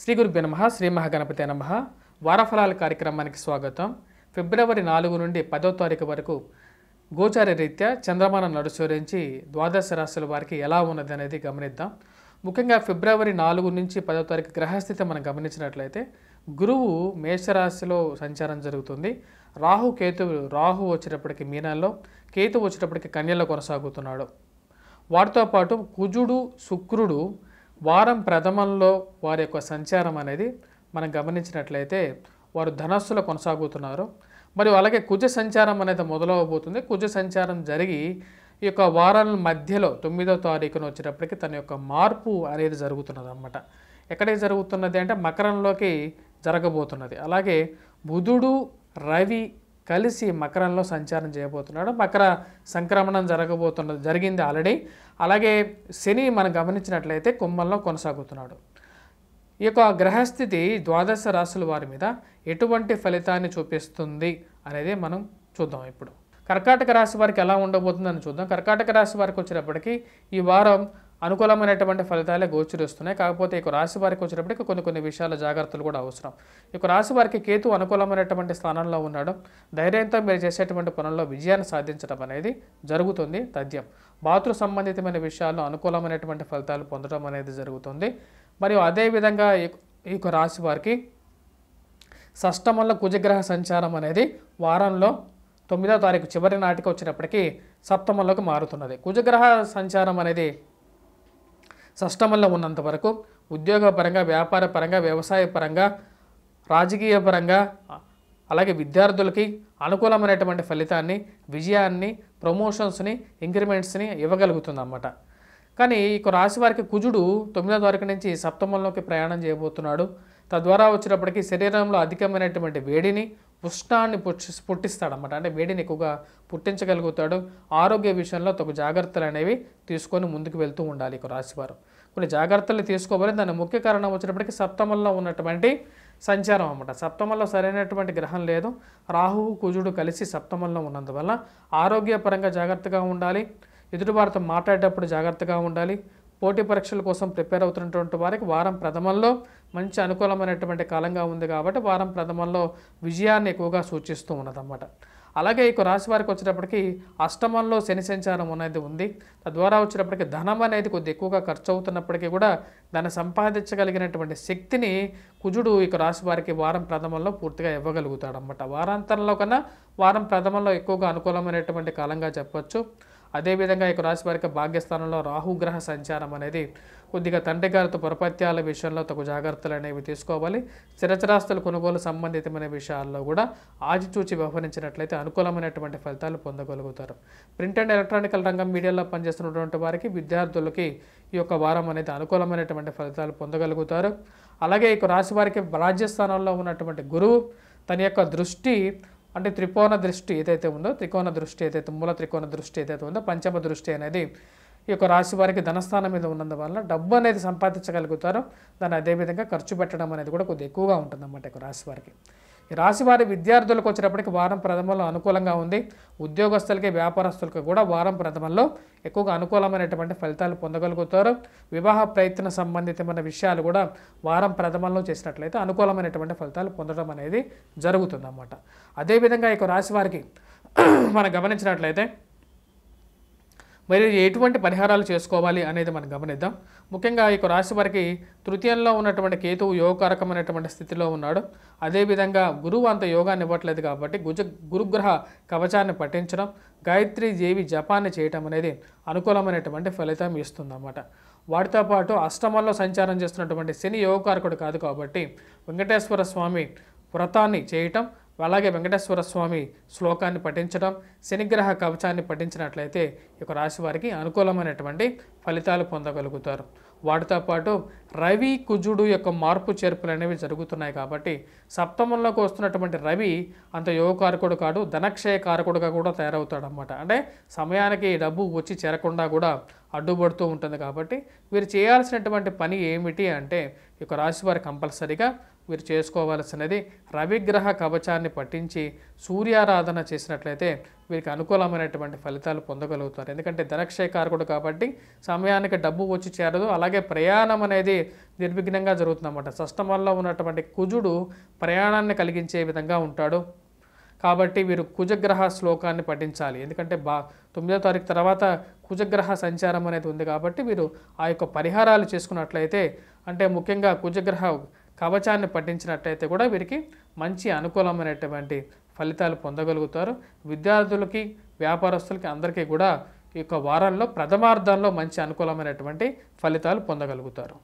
శ్రీ గురుభ్యో నమః. శ్రీ మహాగణపతే నమః. వారఫలాల కార్యక్రమానికి స్వాగతం. ఫిబ్రవరి 4 నుండి 10వ తారీఖు వరకు గోచార రీత్యా చంద్రమానం నడుసరించి ద్వాదశ రాశుల వారికి ఎలా ఉన్నది అనేది గమనిద్దాం. ముఖ్యంగా ఫిబ్రవరి 4 నుంచి 10వ తారీఖు గ్రహస్థితి మనం గమనించినట్లయితే గురువు మేషరాశిలో సంచారం జరుగుతుంది. రాహు వచ్చేటప్పటికి మీనంలో, కేతు వచ్చేటప్పటికి కన్యలో కొనసాగుతున్నాడు. వాటితో పాటు కుజుడు, శుక్రుడు వారం ప్రథమంలో వారి యొక్క సంచారం అనేది మనం గమనించినట్లయితే వారు ధనస్సులో కొనసాగుతున్నారు. మరియు అలాగే కుజ సంచారం అనేది మొదలవబోతుంది. కుజ సంచారం జరిగి ఈ యొక్క వారాల మధ్యలో 9వ తారీఖున వచ్చేటప్పటికి తన యొక్క మార్పు అనేది జరుగుతున్నది అన్నమాట. ఎక్కడికి జరుగుతున్నది అంటే మకరంలోకి జరగబోతున్నది. అలాగే బుధుడు, రవి కలిసి మకరంలో సంచారం చేయబోతున్నాడు. మకర సంక్రమణం జరిగింది ఆల్రెడీ. అలాగే శని మనం గమనించినట్లయితే కుంభంలో కొనసాగుతున్నాడు. ఈ యొక్క గ్రహస్థితి ద్వాదశ రాశుల వారి మీద ఎటువంటి ఫలితాన్ని చూపిస్తుంది అనేది మనం చూద్దాం. ఇప్పుడు కర్కాటక రాశి వారికి ఎలా ఉండబోతుందని చూద్దాం. కర్కాటక రాశి వారికి వచ్చేటప్పటికి ఈ వారం అనుకూలమైనటువంటి ఫలితాలే గోచరిస్తున్నాయి. కాకపోతే ఈ రాశి వారికి వచ్చేటప్పటికి కొన్ని విషయాల జాగ్రత్తలు కూడా అవసరం. ఈ రాశి వారికి కేతు అనుకూలమైనటువంటి స్థానంలో ఉన్నాడు. ధైర్యంతో మీరు చేసేటువంటి పనుల్లో విజయాన్ని సాధించడం అనేది జరుగుతుంది. తథ్యం మాతృ సంబంధితమైన విషయాల్లో అనుకూలమైనటువంటి ఫలితాలు పొందడం అనేది జరుగుతుంది. మరియు అదేవిధంగా ఈ రాశి వారికి షష్టమంలో కుజగ్రహ సంచారం అనేది వారంలో 9వ తారీఖు చివరి నాటికి వచ్చినప్పటికీ సప్తమంలోకి మారుతున్నది. కుజగ్రహ సంచారం అనేది షష్టమంలో ఉన్నంత వరకు ఉద్యోగపరంగా, వ్యాపార పరంగా, వ్యవసాయ పరంగా, రాజకీయ పరంగా, అలాగే విద్యార్థులకి అనుకూలమైనటువంటి ఫలితాన్ని, విజయాన్ని, ప్రమోషన్స్ని, ఇంక్రిమెంట్స్ని ఇవ్వగలుగుతుంది అన్నమాట. కానీ ఈ రాశి వారికి కుజుడు 9వ తారీఖు నుంచి సప్తమంలోకి ప్రయాణం చేయబోతున్నాడు. తద్వారా వచ్చినప్పటికీ శరీరంలో అధికమైనటువంటి వేడిని, ఉష్ణాన్ని పుట్టిస్తాడన్నమాట. అంటే వేడిని ఎక్కువగా పుట్టించగలుగుతాడు. ఆరోగ్య విషయంలో తగు జాగ్రత్తలు అనేవి తీసుకొని ముందుకు వెళ్తూ ఉండాలి. రాశివారు కొన్ని జాగ్రత్తలు తీసుకోవాలి. దాని ముఖ్య కారణం వచ్చినప్పటికీ సప్తమంలో ఉన్నటువంటి సంచారం అన్నమాట. సప్తమంలో సరైనటువంటి గ్రహం లేదు. రాహువు, కుజుడు కలిసి సప్తమంలో ఉన్నందువల్ల ఆరోగ్యపరంగా జాగ్రత్తగా ఉండాలి. ఎదుటివారితో మాట్లాడేటప్పుడు జాగ్రత్తగా ఉండాలి. పోటీ పరీక్షల కోసం ప్రిపేర్ అవుతున్నటువంటి వారికి వారం ప్రథమంలో మంచి అనుకూలమైనటువంటి కాలంగా ఉంది కాబట్టి వారం ప్రథమంలో విజయాన్ని ఎక్కువగా సూచిస్తూ ఉన్నదన్నమాట. అలాగే ఈ రాశి వారికి వచ్చేటప్పటికి అష్టమంలో శని సంచారం అనేది ఉంది. తద్వారా వచ్చేటప్పటికి ధనం అనేది కొద్ది ఎక్కువగా ఖర్చు అవుతున్నప్పటికీ కూడా దాన్ని సంపాదించగలిగినటువంటి శక్తిని కుజుడు ఈ రాశి వారికి వారం ప్రథమంలో పూర్తిగా ఇవ్వగలుగుతాడు అన్నమాట. వారాంతరంలో కన్నా వారం ప్రథమంలో ఎక్కువగా అనుకూలమైనటువంటి కాలంగా చెప్పొచ్చు. అదేవిధంగా ఈ రాశి వారికి భాగ్యస్థానంలో రాహుగ్రహ సంచారం అనేది కొద్దిగా తండ్రి గారితో పొరపత్యాల విషయంలో తగు జాగ్రత్తలు అనేవి తీసుకోవాలి. స్థిరచరాస్తుల కొనుగోలు సంబంధితమైన విషయాల్లో కూడా ఆచితూచి వ్యవహరించినట్లయితే అనుకూలమైనటువంటి ఫలితాలు పొందగలుగుతారు. ప్రింట్ అండ్ ఎలక్ట్రానికల్ రంగం మీడియాలో పనిచేస్తున్నటువంటి వారికి, విద్యార్థులకి ఈ యొక్క వారం అనేది అనుకూలమైనటువంటి ఫలితాలు పొందగలుగుతారు. అలాగే ఈ రాశి వారికి రాజ్యస్థానంలో ఉన్నటువంటి గురువు తన యొక్క దృష్టి అంటే త్రికోణ దృష్టి ఏదైతే ఉందో, మూల త్రికోణ దృష్టి ఏదైతే ఉందో, పంచమ దృష్టి అనేది ఈ యొక్క రాశి వారికి ధనస్థానం మీద ఉన్నందువల్ల డబ్బు అనేది సంపాదించగలుగుతారు. దాన్ని అదేవిధంగా ఖర్చు పెట్టడం అనేది కూడా కొద్దిగా ఎక్కువగా ఉంటుందన్నమాట ఈ రాశి వారికి. ఈ రాశి వారి విద్యార్థులకు వచ్చేటప్పటికి వారం ప్రథమంలో అనుకూలంగా ఉంది. ఉద్యోగస్తులకి, వ్యాపారస్తులకి కూడా వారం ప్రథమంలో ఎక్కువగా అనుకూలమైనటువంటి ఫలితాలు పొందగలుగుతారు. వివాహ ప్రయత్న సంబంధితమైన విషయాలు కూడా వారం ప్రథమంలో చేసినట్లయితే అనుకూలమైనటువంటి ఫలితాలు పొందడం అనేది జరుగుతుందన్నమాట. అదేవిధంగా ఈ రాశి వారికి మనం గమనించినట్లయితే మరి ఎటువంటి పరిహారాలు చేసుకోవాలి అనేది మనం గమనిద్దాం. ముఖ్యంగా ఈ రాశి వారికి తృతీయంలో ఉన్నటువంటి కేతువు యోగకారకమైనటువంటి స్థితిలో ఉన్నాడు. అదేవిధంగా గురువు అంత యోగాన్ని ఇవ్వట్లేదు కాబట్టి గురుగ్రహ కవచాన్ని పఠించడం, గాయత్రి దేవి జపాన్ని చేయటం అనేది అనుకూలమైనటువంటి ఫలితం ఇస్తుందన్నమాట. వాటితో పాటు అష్టమంలో సంచారం చేస్తున్నటువంటి శని యోగకారకుడు కాదు కాబట్టి వెంకటేశ్వర స్వామి వ్రతాన్ని చేయటం, అలాగే వెంకటేశ్వర స్వామి శ్లోకాన్ని పఠించడం, శనిగ్రహ కవచాన్ని పఠించినట్లయితే ఈ రాశి వారికి అనుకూలమైనటువంటి ఫలితాలు పొందగలుగుతారు. వాటితో పాటు రవి, కుజుడు యొక్క మార్పు చేర్పులు అనేవి జరుగుతున్నాయి కాబట్టి సప్తమంలోకి వస్తున్నటువంటి రవి అంత యోగకారకుడు కాడు, ధనక్షయ కారకుడుగా కూడా తయారవుతాడు అన్నమాట. అంటే సమయానికి డబ్బు వచ్చి చేరకుండా కూడా అడ్డుపడుతూ ఉంటుంది. కాబట్టి వీరు చేయాల్సినటువంటి పని ఏమిటి అంటే ఈ రాశి వారు కంపల్సరీగా వీరు చేసుకోవాల్సినది రవిగ్రహ కవచాన్ని పఠించి సూర్యారాధన చేసినట్లయితే వీరికి అనుకూలమైనటువంటి ఫలితాలు పొందగలుగుతారు. ఎందుకంటే ధనక్షయకారకుడు కాబట్టి సమయానికి డబ్బు వచ్చి చేరదు. అలాగే ప్రయాణం అనేది నిర్విఘ్నంగా జరుగుతుందన్నమాట. షష్టమంలో ఉన్నటువంటి కుజుడు ప్రయాణాన్ని కలిగించే విధంగా ఉంటాడు కాబట్టి వీరు కుజగ్రహ శ్లోకాన్ని పఠించాలి. ఎందుకంటే 9వ తారీఖు తర్వాత కుజగ్రహ సంచారం అనేది ఉంది కాబట్టి వీరు ఆ యొక్క పరిహారాలు చేసుకున్నట్లయితే, అంటే ముఖ్యంగా కుజగ్రహ కవచాన్ని పఠించినట్లయితే కూడా వీరికి మంచి అనుకూలమైనటువంటి ఫలితాలు పొందగలుగుతారు. విద్యార్థులకి, వ్యాపారస్తులకి అందరికీ కూడా ఈ యొక్క వారంలో ప్రథమార్థంలో మంచి అనుకూలమైనటువంటి ఫలితాలు పొందగలుగుతారు.